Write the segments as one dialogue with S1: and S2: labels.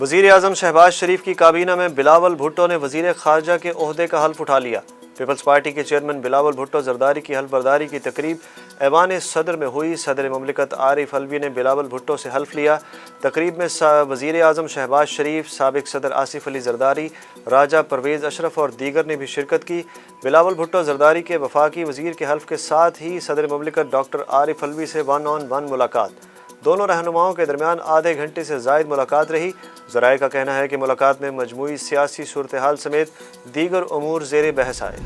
S1: वज़ीर आज़म शहबाज शरीफ की काबीना में बिलावल भुट्टो ने वज़ीर ख़ारजा के ओहदे का हल्फ उठा लिया। पीपल्स पार्टी के चेयरमैन बिलावल भुट्टो ज़रदारी की हल्फ बर्दारी की तकरीब ऐवान सदर में हुई। सदर ममलिकत आरिफ अलवी ने बिलावल भुट्टो से हल्फ लिया। तकरीब में वज़ीर आज़म शहबाज शरीफ, साबिक सदर आसिफ अली ज़रदारी, राजा परवेज़ अशरफ और दीगर ने भी शिरकत की। बिलावल भुट्टो ज़रदारी के वफाकी वज़ीर के हल्फ के साथ ही सदर ममलिकत डॉक्टर आरिफ अलवी से 1-on-1 मुलाकात। दोनों रहनुमाओं के दरमियान आधे घंटे से ज़ायद मुलाकात रही। ज़राए का कहना है कि मुलाकात में मजमूई सियासी सूरत हाल समेत दीगर उमूर ज़ेर बहस आए।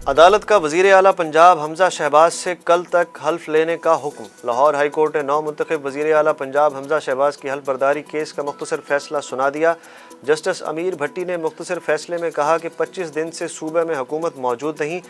S1: अदालत का वज़ीर आला पंजाब हमज़ा शहबाज से कल तक हल्फ लेने का हुक्म। लाहौर हाई कोर्ट ने नौ मुंतखब वज़ीर आला पंजाब हमज़ा शहबाज की हल्फ बर्दारी केस का मुख्तसर फैसला सुना दिया। जस्टिस अमीर भट्टी ने मुख्तसर फैसले में कहा कि 25 दिन से सूबे में हुकूमत मौजूद नहीं,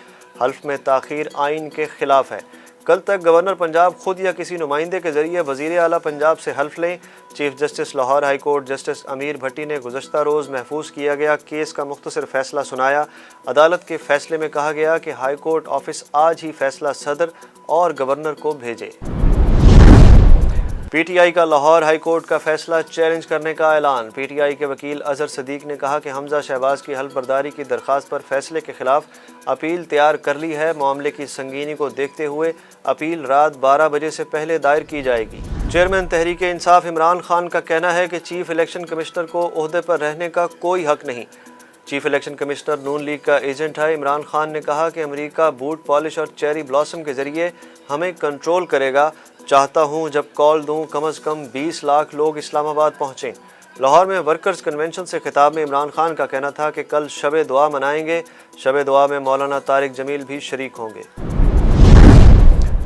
S1: हल्फ में ताख़ीर आइन के खिलाफ है। कल तक गवर्नर पंजाब खुद या किसी नुमाइंदे के ज़रिए वज़ीर आला पंजाब से हल्फ लें। Chief justice Lahore high court justice अमीर भट्टी ने गुज़श्ता रोज़ महफूज किया गया केस का मुख्तसर फैसला सुनाया। अदालत के फैसले में कहा गया कि हाई कोर्ट ऑफिस आज ही फैसला सदर और गवर्नर को भेजे। पीटीआई का लाहौर हाई कोर्ट का फैसला चैलेंज करने का ऐलान। पीटीआई के वकील अजहर सदीक ने कहा कि हमज़ा शहबाज की हल्फ बर्दारी की दरख्वास्त पर फैसले के खिलाफ अपील तैयार कर ली है। मामले की संगीनी को देखते हुए अपील रात 12 बजे से पहले दायर की जाएगी। चेयरमैन तहरीक इंसाफ इमरान खान का कहना है कि चीफ इलेक्शन कमिश्नर को ओहदे पर रहने का कोई हक नहीं। चीफ इलेक्शन कमिश्नर नून लीग का एजेंट है। इमरान खान ने कहा कि अमेरिका बूट पॉलिश और चेरी ब्लॉसम के जरिए हमें कंट्रोल करेगा। चाहता हूं जब कॉल दूं कम अज़ कम 20 लाख लोग इस्लामाबाद पहुंचें। लाहौर में वर्कर्स कन्वेंशन से खिताब में इमरान खान का कहना था कि कल शब दुआ मनाएंगे। शब दुआ में मौलाना तारिक जमील भी शरीक होंगे।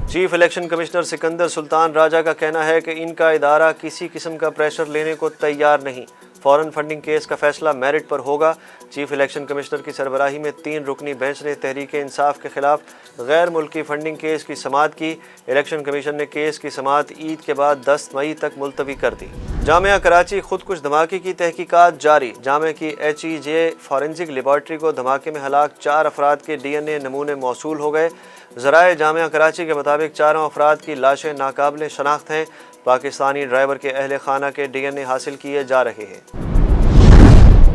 S1: Chief election commissioner Sikandar Sultan Raja का कहना है कि इनका इदारा किसी किस्म का प्रेशर लेने को तैयार नहीं। फॉरेन फंडिंग केस का फैसला मेरिट पर होगा। चीफ इलेक्शन कमिश्नर की सरबराही में 3 रुकनी बेंच ने तहरीक इंसाफ के खिलाफ गैर मुल्की फंडिंग केस की समाअत की। इलेक्शन कमीशन ने केस की समाअत ईद के बाद 10 मई तक मुलतवी कर दी। जामिया कराची खुदकुश धमाके की तहकीकात जारी। जामिया की HEJ फॉरेंसिक लेबॉर्ट्री को धमाके में हलाक 4 अफराद के DNA नमूने मौसूल हो गए। ज़राए जामिया कराची के मुताबिक चारों अफराद की लाशें नाकाबिल शनाख्त हैं। पाकिस्तानी ड्राइवर के अहले खाना के DNA हासिल किए जा रहे हैं।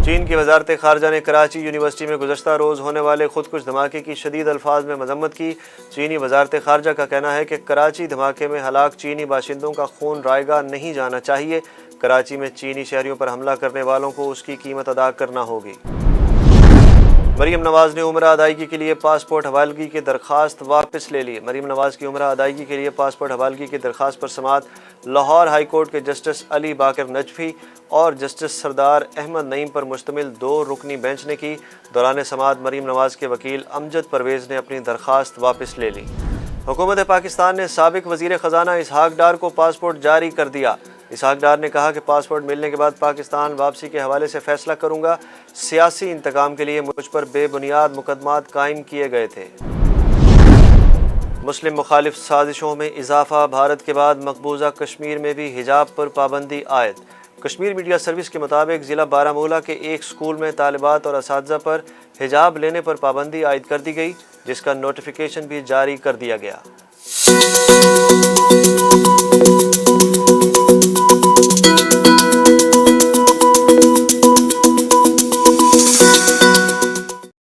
S1: चीन की वजारत ख़ारजा ने कराची यूनिवर्सिटी में गुज़श्ता रोज़ होने वाले खुदकुश धमाके की शदीद अल्फाज में मजम्मत की। चीनी वजारत ख़ारजा का कहना है कि कराची धमाके में हलाक चीनी बाशिंदों का खून रायगा नहीं जाना चाहिए। कराची में चीनी शहरियों पर हमला करने वालों को उसकी कीमत अदा करना होगी। मरीम नवाज़ ने उम्रा अदायगी के लिए पासपोर्ट हवालगी की दरख्वास्त वापस ले ली। मरीम नवाज़ की उम्रा अदायगी के लिए पासपोर्ट हवालगी की दरख्वास्त पर समाअत लाहौर हाई कोर्ट के जस्टिस अली बाकर नजफी और जस्टिस सरदार अहमद नईम पर मुश्तमिल 2 रुकनी बेंच ने की। दौरान समाअत मरीम नवाज़ के वकील अमजद परवेज़ ने अपनी दरख्वास्त वापस ले ली। हुकूमत पाकिस्तान ने साबिक वज़ीर ख़जाना इसहाक डार को पासपोर्ट जारी कर दिया। इसहाक डार ने कहा कि पासपोर्ट मिलने के बाद पाकिस्तान वापसी के हवाले से फ़ैसला करूँगा। सियासी इंतकाम के लिए मुझ पर बेबुनियाद मुकदमात कायम किए गए थे। मुस्लिम मुखालिफ साजिशों में इजाफा। भारत के बाद मकबूजा कश्मीर में भी हिजाब पर पाबंदी आयद। कश्मीर मीडिया सर्विस के मुताबिक ज़िला बारामूला के एक स्कूल में तालिबात और असातिज़ा पर हिजाब लेने पर पाबंदी आयद कर दी गई, जिसका नोटिफिकेशन भी जारी कर दिया गया।